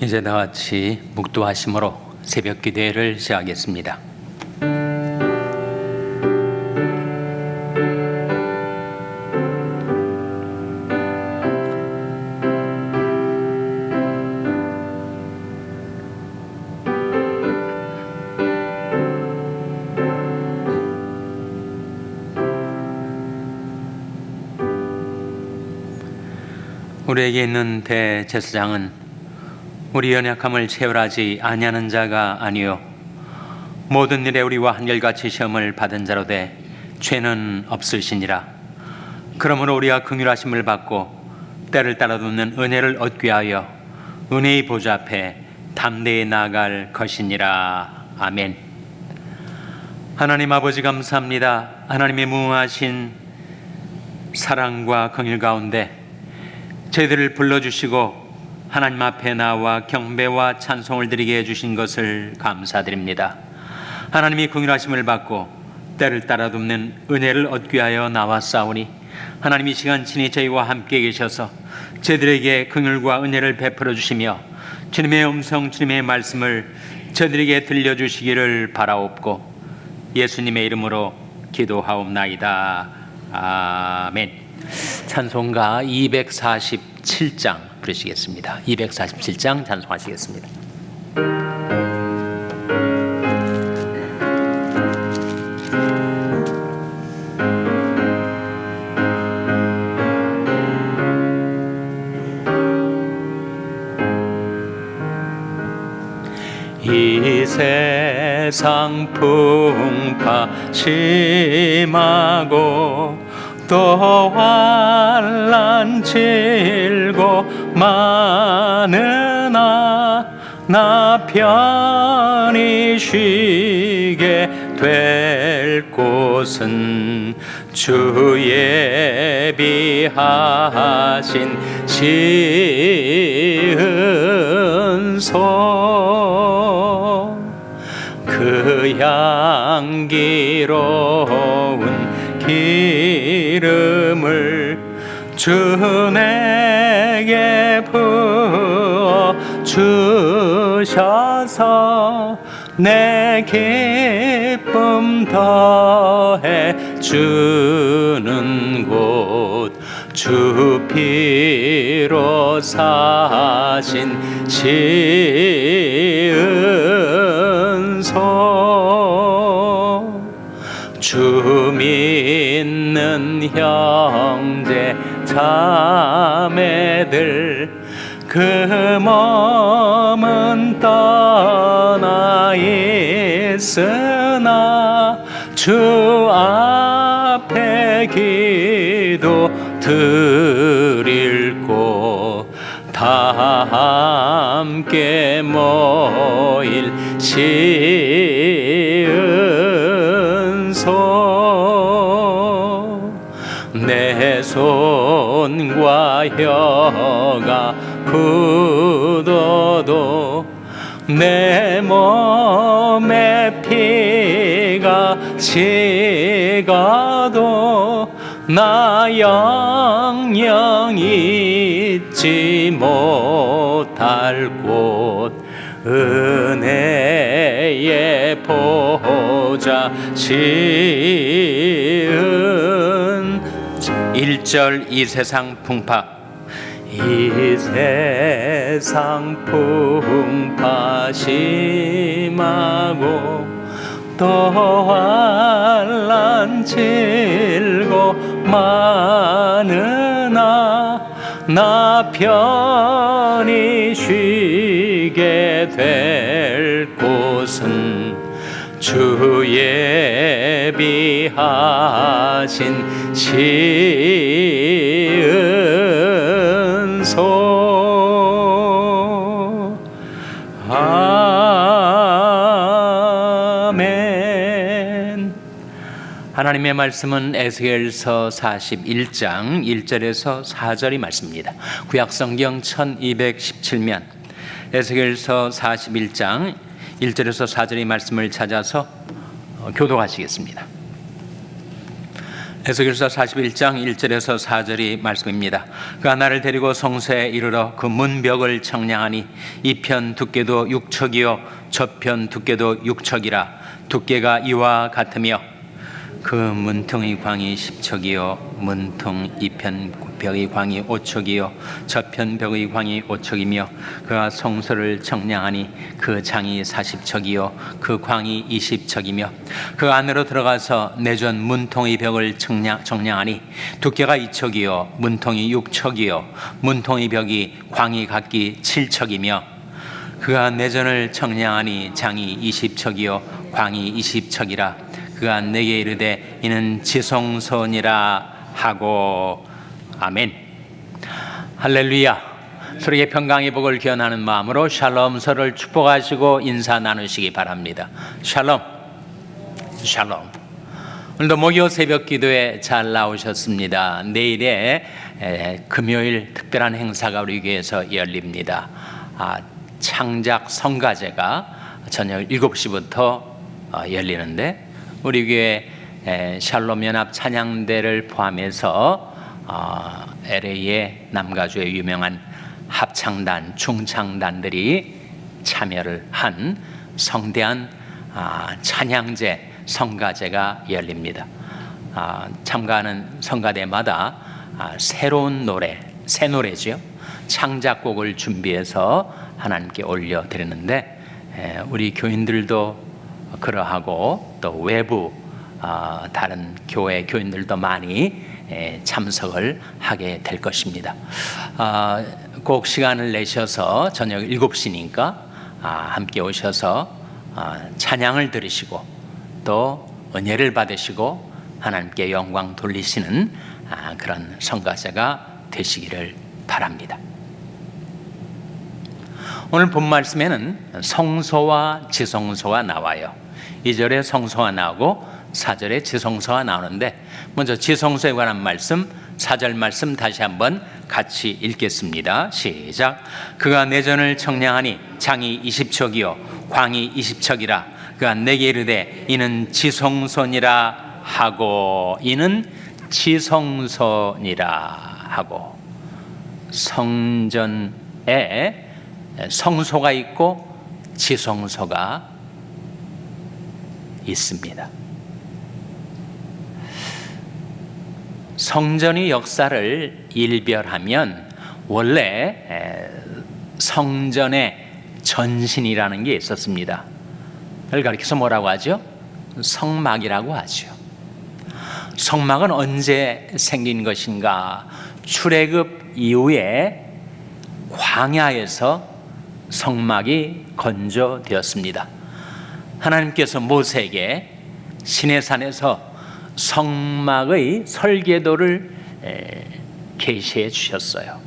이제 다 같이 묵도하심으로 새벽 기도회를 시작하겠습니다. 우리에게 있는 대제사장은 우리 연약함을 체험하지 아니하는 자가 아니요 모든 일에 우리와 한결같이 시험을 받은 자로 돼 죄는 없으시니라. 그러므로 우리가 긍휼하심을 받고 때를 따라 돕는 은혜를 얻기 위하여 은혜의 보좌 앞에 담대히 나아갈 것이니라. 아멘. 하나님 아버지 감사합니다. 하나님의 무궁하신 사랑과 긍휼 가운데 저희들을 불러주시고 하나님 앞에 나와 경배와 찬송을 드리게 해주신 것을 감사드립니다. 하나님이 긍휼하심을 받고 때를 따라 돕는 은혜를 얻기 위하여 나왔사오니 하나님이 시간 친히 저희와 함께 계셔서 저희들에게 긍휼과 은혜를 베풀어 주시며 주님의 음성, 주님의 말씀을 저희들에게 들려주시기를 바라옵고 예수님의 이름으로 기도하옵나이다. 아멘. 찬송가 247장 부르시겠습니다. 247장 찬송하시겠습니다. 이 세상 풍파 심하고 또 환난 질고 많으나 나 편히 쉬게 될 곳은 주 예비하신 시은소 그 향기로운 기름을 주 내게 부어 주셔서 내 기쁨 더해 주는 곳 주 피로 사신 시은소 주 믿는 형제 자매들 그 몸은 떠나 있으나 주 앞에 기도 드릴 곳 다 함께 모일 시은소 내 손과 혀가 굳어도 내 몸에 피가 식어도 나 영영 잊지 못할 곳 은혜의 보좌 시은 1절 이 세상 풍파 이 세상 풍파 심하고 또 환난 질고 많으나 나 편히 쉬게 될 곳은 주 예비하신 시은소 아멘. 하나님의 말씀은 에스겔서 41장 1절에서 4절이 말씀입니다. 구약성경 1217면 에스겔서 41장 1절에서 4절의 말씀을 찾아서 교독하시겠습니다. 에스겔서 41장 1절에서 4절이 말씀입니다. 그가 나를 데리고 성소에 이르러 그 문벽을 청량하니 이편 두께도 6척이요 저편 두께도 6척이라. 두께가 이와 같으며 그 문퉁의 광이 10척이요 문퉁 이편 벽의 광이 5척이요 저편 벽의 광이 5척이며 그가 성소를 청량하니 그 장이 40척이요 그 광이 20척이며 그 안으로 들어가서 내전 문통의 벽을 청량하니 두께가 2척이요 문통이 6척이요 문통의 벽이 광이 각기 7척이며 그가 내전을 청량하니 장이 20척이요 광이 20척이라. 그가 내게 이르되 이는 지성소니라 하고. 아멘. 할렐루야. 서로에게 평강의 복을 기원하는 마음으로 샬롬, 서로를 축복하시고 인사 나누시기 바랍니다. 샬롬, 샬롬. 오늘도 목요 새벽 기도에 잘 나오셨습니다. 내일에 금요일 특별한 행사가 우리 교회에서 열립니다. 창작 성가제가 저녁 7시부터 열리는데 우리 교회 샬롬 연합 찬양대를 포함해서 LA의 남가주의 유명한 합창단, 중창단들이 참여를 한 성대한 찬양제, 성가제가 열립니다. 참가하는 성가대마다 새로운 노래, 새 노래죠. 창작곡을 준비해서 하나님께 올려드리는데 우리 교인들도 그러하고 또 외부 다른 교회 교인들도 많이 참석을 하게 될 것입니다. 꼭 시간을 내셔서 저녁 7시니까 함께 오셔서 찬양을 들으시고 또 은혜를 받으시고 하나님께 영광 돌리시는 그런 성가제가 되시기를 바랍니다. 오늘 본 말씀에는 성소와 지성소가 나와요. 2절에 성소가 나오고 4절에 지성소가 나오는데 먼저 지성소에 관한 말씀 4절 말씀 다시 한번 같이 읽겠습니다. 시작. 그가 내전을 청량하니 장이 20척이요 광이 20척이라. 그가 내게 이르되 이는 지성소니라 하고. 이는 지성소니라 하고. 성전에 성소가 있고 지성소가 있습니다. 성전의 역사를 일별하면 원래 성전의 전신이라는 게 있었습니다. 그걸 가리켜서 뭐라고 하죠? 성막이라고 하죠. 성막은 언제 생긴 것인가? 출애굽 이후에 광야에서 성막이 건조되었습니다. 하나님께서 모세에게 시내산에서 성막의 설계도를 계시해 주셨어요.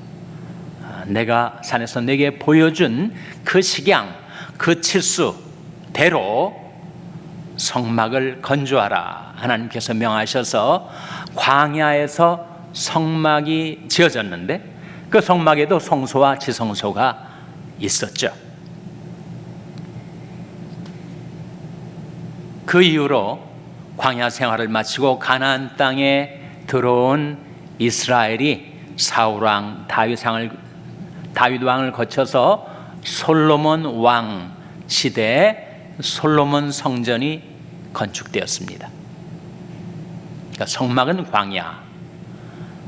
내가 산에서 내게 보여준 그 식양, 그 칠수대로 성막을 건조하라. 하나님께서 명하셔서 광야에서 성막이 지어졌는데 그 성막에도 성소와 지성소가 있었죠. 그 이후로 광야 생활을 마치고 가나안 땅에 들어온 이스라엘이 사울 왕, 다윗 왕을 거쳐서 솔로몬 왕 시대에 솔로몬 성전이 건축되었습니다. 그러니까 성막은 광야,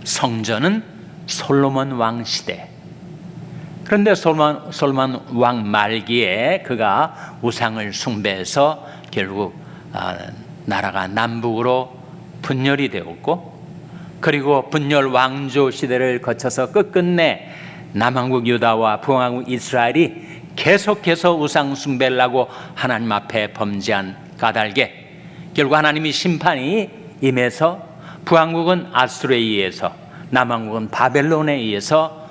성전은 솔로몬 왕 시대. 그런데 솔로몬 왕 말기에 그가 우상을 숭배해서 결국 나라가 남북으로 분열이 되었고, 그리고 분열 왕조 시대를 거쳐서 끝끝내 남한국 유다와 북한국 이스라엘이 계속해서 우상 숭배를 하고 하나님 앞에 범죄한 까닭에 결국 하나님이 심판이 임해서 북한국은 아수르에 의해서, 남한국은 바벨론에 의해서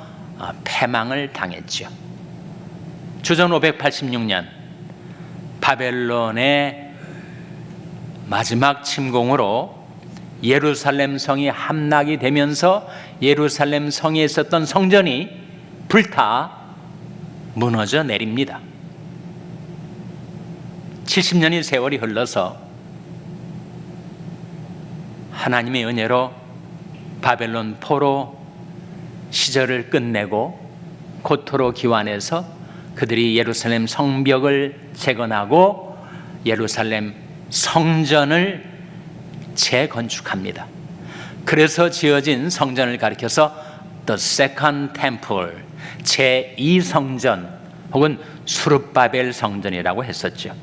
패망을 당했죠. 주전 586년 바벨론의 마지막 침공으로 예루살렘 성이 함락이 되면서 예루살렘 성에 있었던 성전이 불타 무너져 내립니다. 70년의 세월이 흘러서 하나님의 은혜로 바벨론 포로 시절을 끝내고 고토로 기환해서 그들이 예루살렘 성벽을 재건하고 예루살렘 성전을 재건축합니다. 그래서 지어진 성전을 가리켜서 The Second Temple, 제2성전 혹은 수르바벨 성전이라고 했었죠.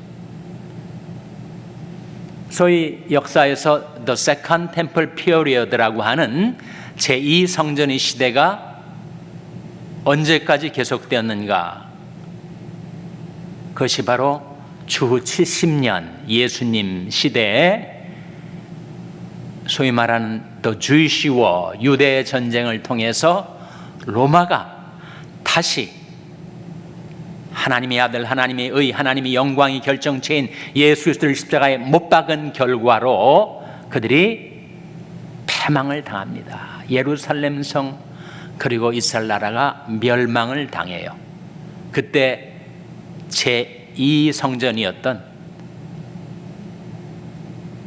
소위 역사에서 The Second Temple Period라고 하는 제2성전의 시대가 언제까지 계속되었는가? 그것이 바로 주후 70년 예수님 시대에 소위 말하는 The Jewish War, 유대 전쟁을 통해서 로마가 다시 하나님의 아들, 하나님의 의, 하나님의 영광이 결정체인 예수 그리스도를 십자가에 못 박은 결과로 그들이 패망을 당합니다. 예루살렘 성 그리고 이스라엘 나라가 멸망을 당해요. 그때 제2성전이었던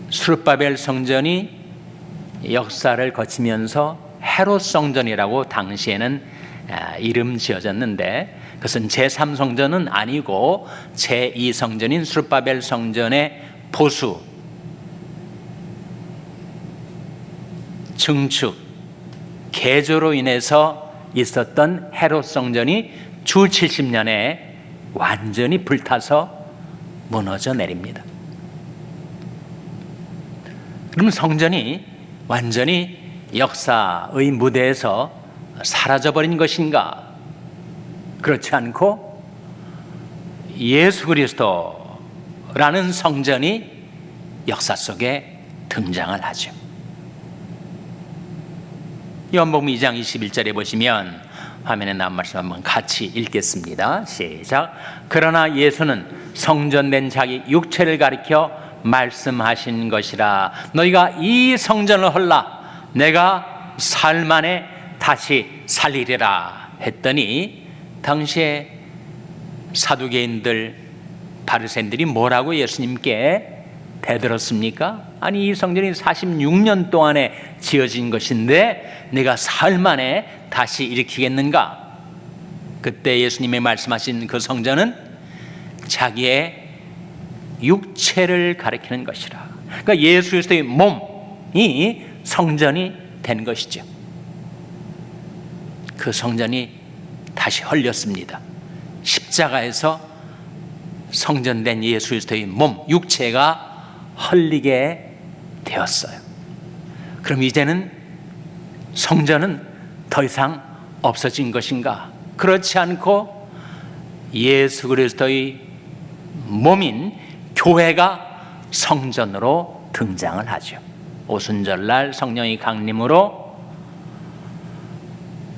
수르바벨 성전이 역사를 거치면서 헤롯 성전이라고 당시에는 이름 지어졌는데, 그것은 제3성전은 아니고 제2성전인 수르바벨 성전의 보수, 증축, 개조로 인해서 있었던 헤롯 성전이 주 70년에 완전히 불타서 무너져 내립니다. 그럼 성전이 완전히 역사의 무대에서 사라져버린 것인가? 그렇지 않고 예수 그리스도라는 성전이 역사 속에 등장을 하죠. 요한복음 2장 21절에 보시면, 화면에 나온 말씀 한번 같이 읽겠습니다. 시작. 그러나 예수는 성전된 자기 육체를 가리켜 말씀하신 것이라. 너희가 이 성전을 헐라. 내가 사흘 만에 다시 살리리라 했더니, 당시에 사두개인들, 바리새인들이 뭐라고 예수님께 대들었습니까? 아니, 이 성전이 46년 동안에 지어진 것인데 내가 사흘 만에 다시 일으키겠는가? 그때 예수님이 말씀하신 그 성전은 자기의 육체를 가리키는 것이라. 그러니까 예수 그리스도의 몸이 성전이 된 것이죠. 그 성전이 다시 헐렸습니다. 십자가에서 성전된 예수 그리스도의 몸, 육체가 헐리게 되었어요. 그럼 이제는 성전은 더 이상 없어진 것인가? 그렇지 않고 예수 그리스도의 몸인 교회가 성전으로 등장을 하죠. 오순절날 성령의 강림으로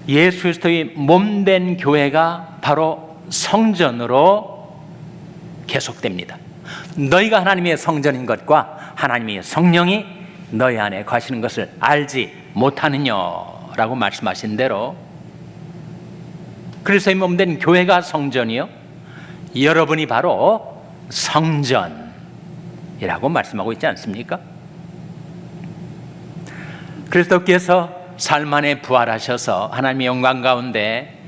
예수 그리스도의 몸된 교회가 바로 성전으로 계속됩니다. 너희가 하나님의 성전인 것과 하나님의 성령이 너희 안에 거하시는 것을 알지 못하느냐라고 말씀하신 대로, 그리스도의 몸된 교회가 성전이요, 여러분이 바로 성전이라고 말씀하고 있지 않습니까? 그리스도께서 삶 안에 부활하셔서 하나님의 영광 가운데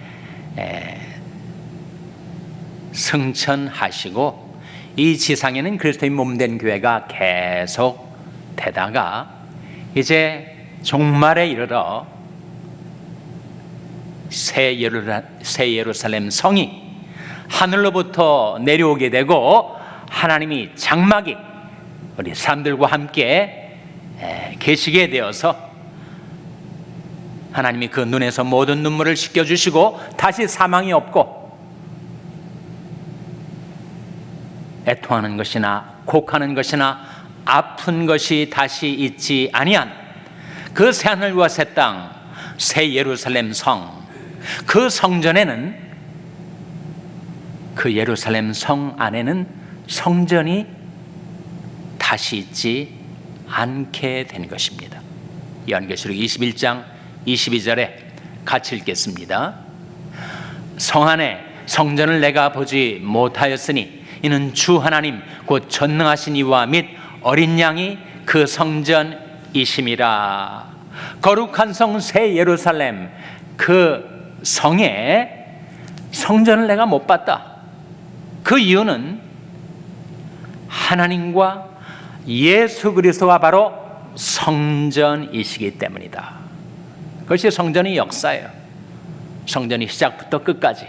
승천하시고, 이 지상에는 그리스도의 몸된 교회가 계속 되다가 이제 종말에 이르러 새 예루살렘 성이 하늘로부터 내려오게 되고, 하나님이 장막이 우리 사람들과 함께 계시게 되어서 하나님이 그 눈에서 모든 눈물을 씻겨주시고 다시 사망이 없고 애통하는 것이나 곡하는 것이나 아픈 것이 다시 있지 아니한 그 새하늘과 새 땅, 새 예루살렘 성, 그 성전에는, 그 예루살렘 성 안에는 성전이 다시 있지 않게 된 것입니다. 요한계시록 21장 22절에 같이 읽겠습니다. 성 안에 성전을 내가 보지 못하였으니 이는 주 하나님 곧 전능하신 이와 및 어린 양이 그 성전 이심이라. 거룩한 성 새 예루살렘, 그 성에 성전을 내가 못 봤다. 그 이유는 하나님과 예수 그리스도가 바로 성전이시기 때문이다. 그것이 성전의 역사예요. 성전이 시작부터 끝까지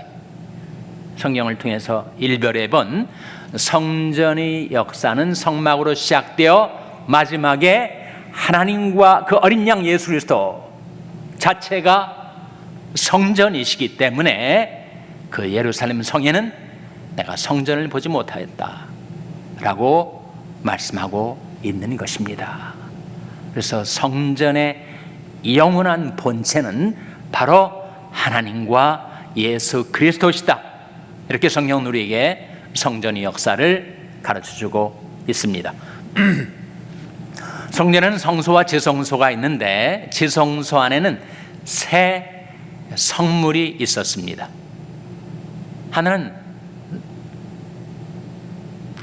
성경을 통해서 일별해 본 성전의 역사는 성막으로 시작되어 마지막에 하나님과 그 어린 양 예수 그리스도 자체가 성전이시기 때문에 그 예루살렘 성에는 내가 성전을 보지 못하였다 라고 말씀하고 있는 것입니다. 그래서 성전의 영원한 본체는 바로 하나님과 예수 그리스도시다. 이렇게 성경은 우리에게 성전의 역사를 가르쳐주고 있습니다. 성전에는 성소와 지성소가 있는데 지성소 안에는 세 성물이 있었습니다. 하나는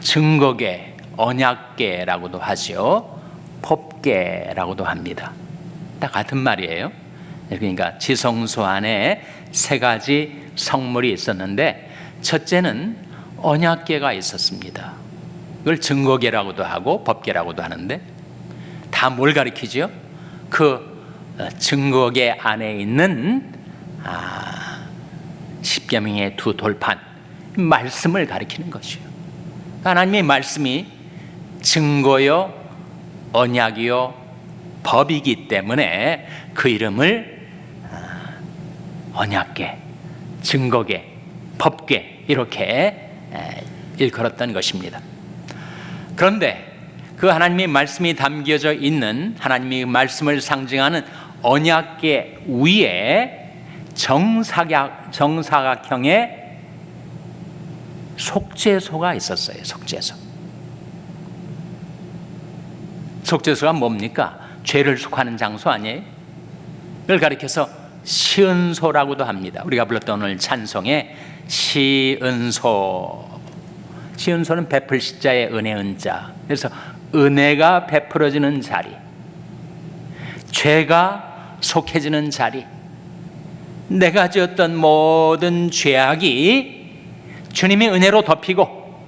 증거계, 언약계라고도 하죠. 법계라고도 합니다. 다 같은 말이에요. 그러니까 지성소 안에 세 가지 성물이 있었는데 첫째는 언약계가 있었습니다. 이걸 증거계라고도 하고 법계라고도 하는데 다 뭘 가리키죠? 그 증거계 안에 있는 십계명의 두 돌판, 말씀을 가리키는 것이요. 하나님의 말씀이 증거요, 언약이요, 법이기 때문에 그 이름을 언약계, 증거계, 법계 이렇게 일컬었던 것입니다. 그런데 그 하나님의 말씀이 담겨져 있는 하나님의 말씀을 상징하는 언약계 위에 정사각형의 속죄소가 있었어요. 속죄소가 뭡니까? 죄를 속하는 장소 아니에요? 이걸 가리켜서 시은소라고도 합니다. 우리가 불렀던 오늘 찬송의 시은소. 시은소는 베풀 시자의 은혜 은자. 그래서 은혜가 베풀어지는 자리, 죄가 속해지는 자리, 내가 지었던 모든 죄악이 주님의 은혜로 덮이고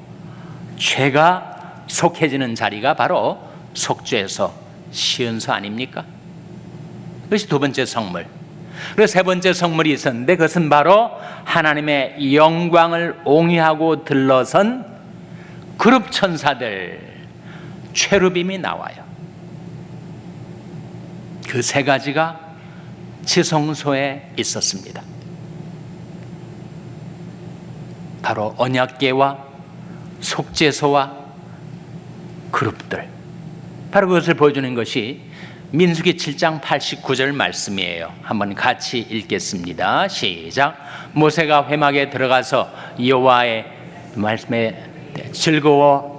죄가 속해지는 자리가 바로 속죄소, 시은소 아닙니까? 그것이 두 번째 성물. 그리고 세 번째 성물이 있었는데 그것은 바로 하나님의 영광을 옹이하고 들러선 그룹 천사들, 체루빔이 나와요. 그 세 가지가 지성소에 있었습니다. 바로 언약궤와 속죄소와 그룹들. 바로 그것을 보여주는 것이 민수기 7장 89절 말씀이에요. 한번 같이 읽겠습니다. 시작. 모세가 회막에 들어가서 여호와의 말씀에 즐거워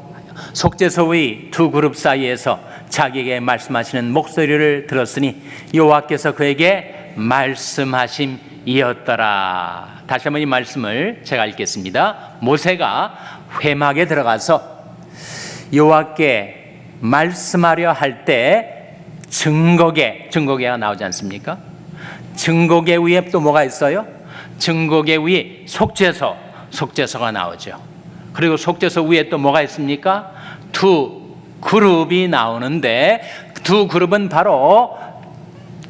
속죄소의 두 그룹 사이에서 자기에게 말씀하시는 목소리를 들었으니 여호와께서 그에게 말씀하심이었더라. 다시 한번 이 말씀을 제가 읽겠습니다. 모세가 회막에 들어가서 여호와께 말씀하려 할 때 증거계가 나오지 않습니까? 증거계 위에 또 뭐가 있어요? 증거계 위에 속죄소가 나오죠. 그리고 속죄소 위에 또 뭐가 있습니까? 두 그룹이 나오는데 두 그룹은 바로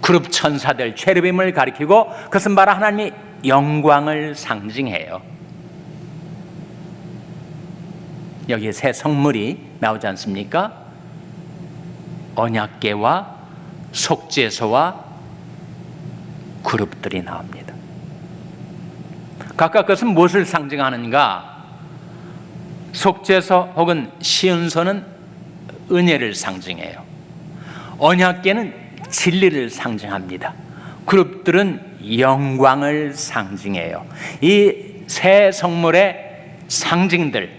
그룹 천사들, 체르빔을 가리키고 그것은 바로 하나님의 영광을 상징해요. 여기에 세 성물이 나오지 않습니까? 언약궤와 속죄소와 그룹들이 나옵니다. 각각 그것은 무엇을 상징하는가? 속죄소 혹은 시은소는 은혜를 상징해요. 언약궤는 진리를 상징합니다. 그룹들은 영광을 상징해요. 이 세 성물의 상징들,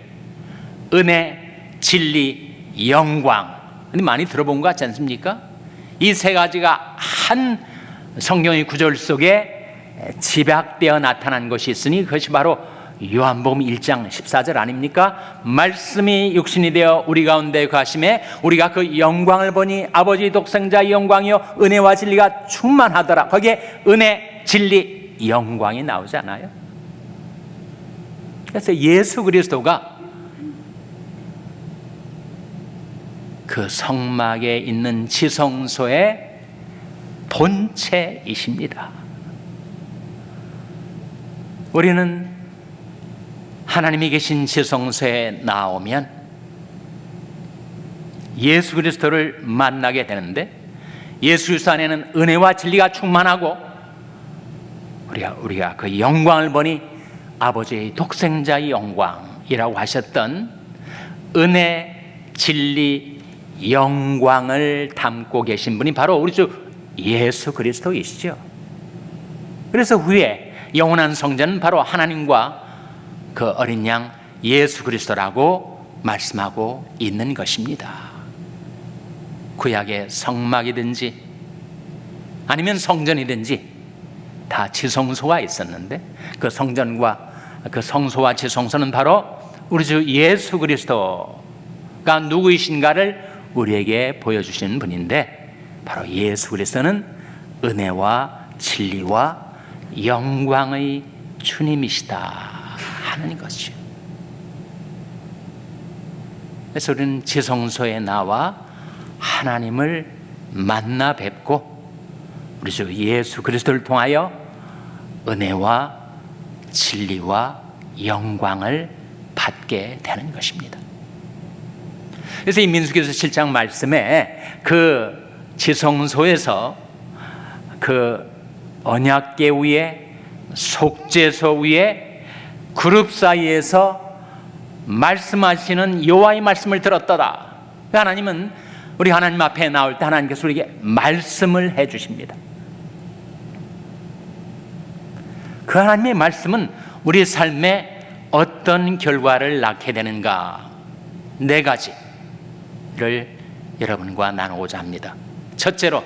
은혜, 진리, 영광, 많이 들어본 것 같지 않습니까? 이 세 가지가 한 성경의 구절 속에 집약되어 나타난 것이 있으니 그것이 바로 요한복음 1장 14절 아닙니까? 말씀이 육신이 되어 우리 가운데 거하심에 우리가 그 영광을 보니 아버지 독생자의 영광이요 은혜와 진리가 충만하더라. 거기에 은혜, 진리, 영광이 나오잖아요. 그래서 예수 그리스도가 그 성막에 있는 지성소의 본체이십니다. 우리는 하나님이 계신 지성소에 나오면 예수 그리스도를 만나게 되는데, 예수 그리스도 안에는 은혜와 진리가 충만하고 우리가 그 영광을 보니 아버지의 독생자의 영광이라고 하셨던 은혜, 진리, 영광을 담고 계신 분이 바로 우리 주 예수 그리스도이시죠. 그래서 후에 영원한 성전은 바로 하나님과 그 어린 양 예수 그리스도라고 말씀하고 있는 것입니다. 구약의 성막이든지 아니면 성전이든지 다 지성소가 있었는데, 그 성전과 그 성소와 지성소는 바로 우리 주 예수 그리스도가 누구이신가를 우리에게 보여주시는 분인데, 바로 예수 그리스도는 은혜와 진리와 영광의 주님이시다 하는 것이죠. 그래서 우리는 지성소에 나와 하나님을 만나 뵙고 우리 주 예수 그리스도를 통하여 은혜와 진리와 영광을 받게 되는 것입니다. 그래서 이 민수기서 7장 말씀에 그 지성소에서 그 언약궤 위에 속죄소 위에 그룹 사이에서 말씀하시는 여호와의 말씀을 들었더라. 하나님은 우리 하나님 앞에 나올 때 하나님께서 우리에게 말씀을 해 주십니다. 그 하나님의 말씀은 우리 삶에 어떤 결과를 낳게 되는가, 4가지를 여러분과 나누고자 합니다. 첫째로,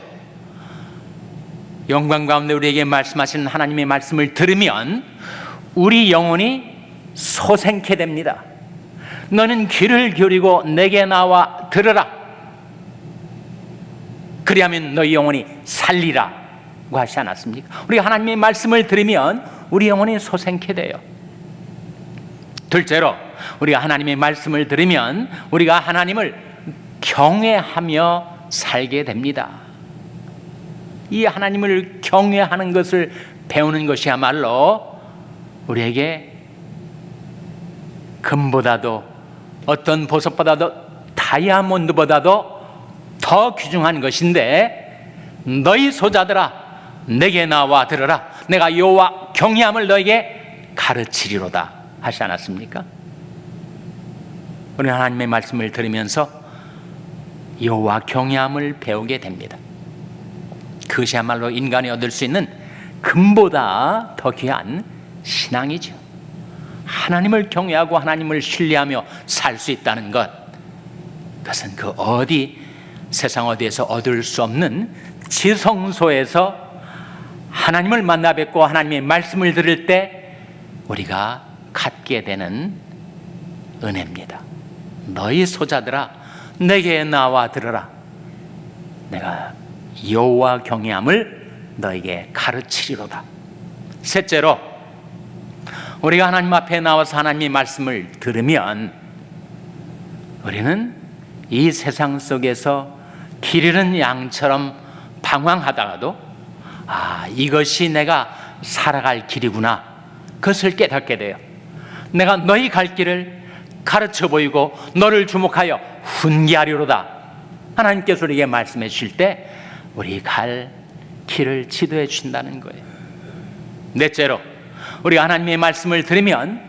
영광 가운데 우리에게 말씀하시는 하나님의 말씀을 들으면 우리 영혼이 소생케 됩니다. 너는 귀를 기울이고 내게 나와 들으라. 그리하면 너희 영혼이 살리라 고 하시지 않았습니까? 우리가 하나님의 말씀을 들으면 우리 영혼이 소생케 돼요. 둘째로, 우리가 하나님의 말씀을 들으면 우리가 하나님을 경외하며 살게 됩니다. 이 하나님을 경외하는 것을 배우는 것이야말로 우리에게 금보다도 어떤 보석보다도 다이아몬드보다도 더 귀중한 것인데, 너희 소자들아 내게 나와 들으라. 내가 여호와 경외함을 너에게 가르치리로다 하시지 않았습니까? 우리 하나님의 말씀을 들으면서 여호와 경외함을 배우게 됩니다. 그것이야말로 인간이 얻을 수 있는 금보다 더 귀한 신앙이죠. 하나님을 경외하고 하나님을 신뢰하며 살 수 있다는 것, 그것은 그 세상 어디에서 얻을 수 없는 지성소에서 하나님을 만나 뵙고 하나님의 말씀을 들을 때 우리가 갖게 되는 은혜입니다. 너희 소자들아 내게 나와 들으라. 내가 여호와 경외함을 너에게 가르치리로다. 셋째로, 우리가 하나님 앞에 나와서 하나님의 말씀을 들으면 우리는 이 세상 속에서 길 잃은 양처럼 방황하다가도 이것이 내가 살아갈 길이구나, 그것을 깨닫게 돼요. 내가 너희 갈 길을 가르쳐 보이고 너를 주목하여 훈계하리로다. 하나님께서 우리에게 말씀해 주실 때 우리 갈 길을 지도해 주신다는 거예요. 넷째로, 우리가 하나님의 말씀을 들으면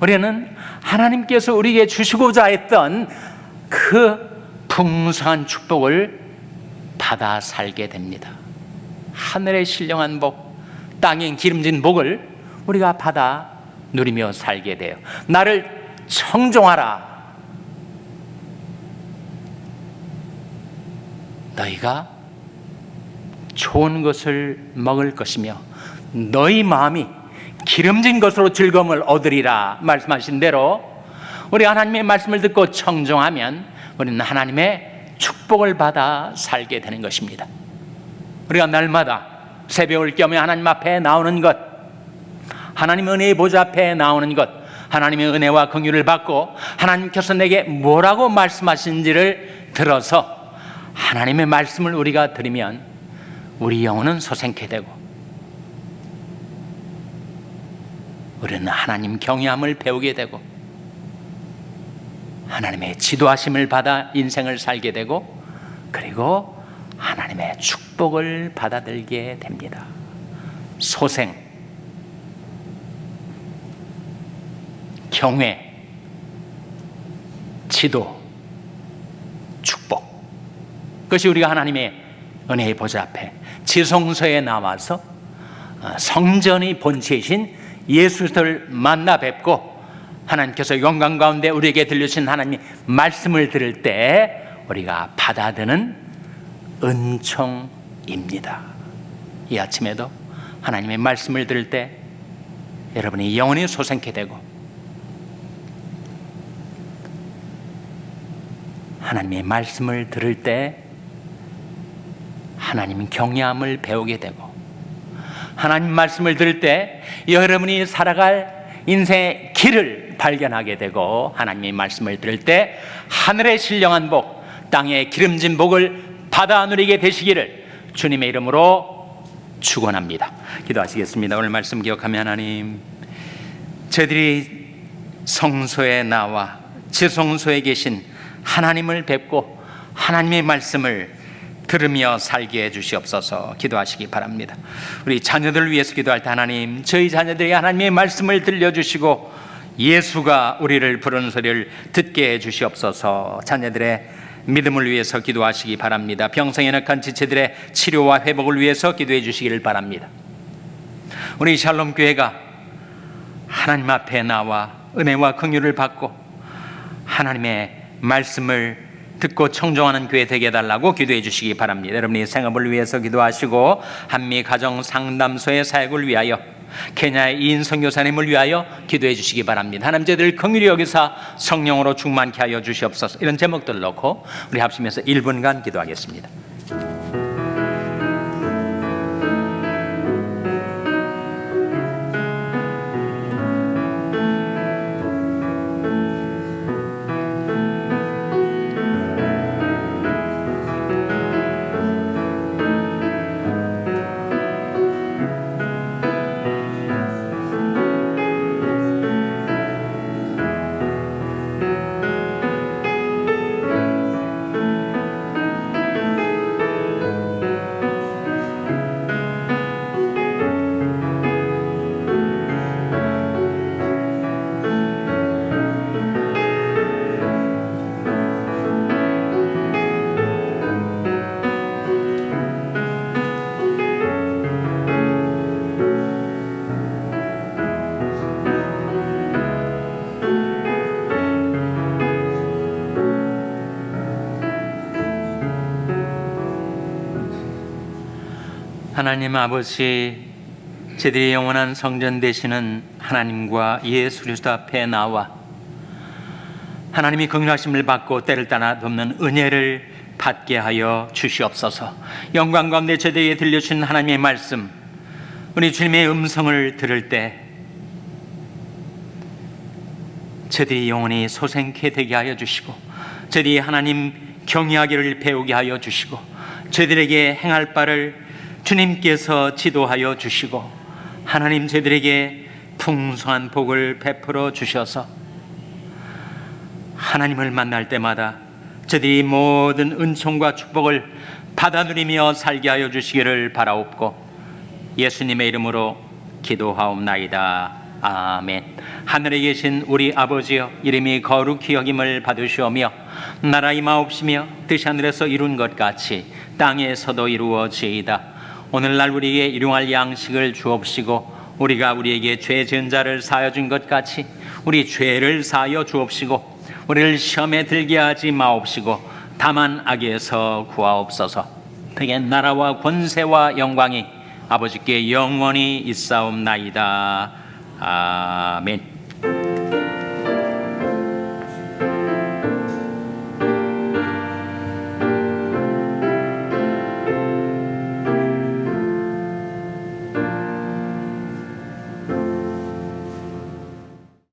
우리는 하나님께서 우리에게 주시고자 했던 그 풍성한 축복을 받아 살게 됩니다. 하늘의 신령한 복, 땅의 기름진 복을 우리가 받아 누리며 살게 돼요. 나를 청종하라. 너희가 좋은 것을 먹을 것이며 너희 마음이 기름진 것으로 즐거움을 얻으리라 말씀하신 대로 우리 하나님의 말씀을 듣고 청종하면 우리는 하나님의 축복을 받아 살게 되는 것입니다. 우리가 날마다 새벽을 깨며 하나님 앞에 나오는 것, 하나님의 은혜의 보좌 앞에 나오는 것, 하나님의 은혜와 긍휼을 받고 하나님께서 내게 뭐라고 말씀하신지를 들어서 하나님의 말씀을 우리가 들으면 우리 영혼은 소생케 되고 우리는 하나님 경외함을 배우게 되고 하나님의 지도하심을 받아 인생을 살게 되고 그리고 하나님의 축복을 받아들게 됩니다. 소생, 경외, 지도, 축복. 그것이 우리가 하나님의 은혜의 보좌 앞에 지성소에 나와서 성전의 본체이신 예수를 만나 뵙고 하나님께서 영광 가운데 우리에게 들려주신 하나님의 말씀을 들을 때 우리가 받아드는 은총입니다. 이 아침에도 하나님의 말씀을 들을 때 여러분의 영혼이 소생케 되고 하나님의 말씀을 들을 때 하나님 경외함을 배우게 되고 하나님 말씀을 들을 때 여러분이 살아갈 인생의 길을 발견하게 되고 하나님의 말씀을 들을 때 하늘의 신령한 복, 땅의 기름진 복을 받아 누리게 되시기를 주님의 이름으로 축원합니다. 기도하시겠습니다. 오늘 말씀 기억하며 하나님, 저희들이 성소에 나와 지성소에 계신 하나님을 뵙고 하나님의 말씀을 들으며 살게 해주시옵소서. 기도하시기 바랍니다. 우리 자녀들을 위해서 기도할 때 하나님, 저희 자녀들이 하나님의 말씀을 들려주시고 예수가 우리를 부르는 소리를 듣게 해주시옵소서. 자녀들의 믿음을 위해서 기도하시기 바랍니다. 병상에 넣은 지체들의 치료와 회복을 위해서 기도해 주시기를 바랍니다. 우리 샬롬 교회가 하나님 앞에 나와 은혜와 긍휼을 받고 하나님의 말씀을 듣고 청종하는 교회 되게 해달라고 기도해 주시기 바랍니다. 여러분이 생업을 위해서 기도하시고 한미 가정 상담소의 사역을 위하여 케냐의 이인 선교사님을 위하여 기도해 주시기 바랍니다. 하나님, 저희들 긍휼히 여기사 성령으로 충만케 하여 주시옵소서. 이런 제목들을 놓고 우리 합심해서 1분간 기도하겠습니다. 하나님 아버지, 저희들이 영원한 성전 되시는 하나님과 예수 그리스도 앞에 나와 하나님이 긍휼하심을 받고 때를 따라 돕는 은혜를 받게 하여 주시옵소서. 영광 가운데 저희에게 들려주신 하나님의 말씀, 우리 주님의 음성을 들을 때 저희들이 영원히 소생케 되게 하여 주시고 저희들이 하나님 경외하기를 배우게 하여 주시고 저희들에게 행할 바를 주님께서 지도하여 주시고 하나님 저희들에게 풍성한 복을 베풀어 주셔서 하나님을 만날 때마다 저희들이 모든 은총과 축복을 받아 누리며 살게 하여 주시기를 바라옵고 예수님의 이름으로 기도하옵나이다. 아멘. 하늘에 계신 우리 아버지여, 이름이 거룩히 여김을 받으시오며 나라 임하옵시며 뜻이 하늘에서 이룬 것 같이 땅에서도 이루어지이다. 오늘날 우리에게 일용할 양식을 주옵시고 우리가 우리에게 죄 지은 자를 사하여 준 것 같이 우리 죄를 사하여 주옵시고 우리를 시험에 들게 하지 마옵시고 다만 악에서 구하옵소서. 그게 나라와 권세와 영광이 아버지께 영원히 있사옵나이다. 아멘.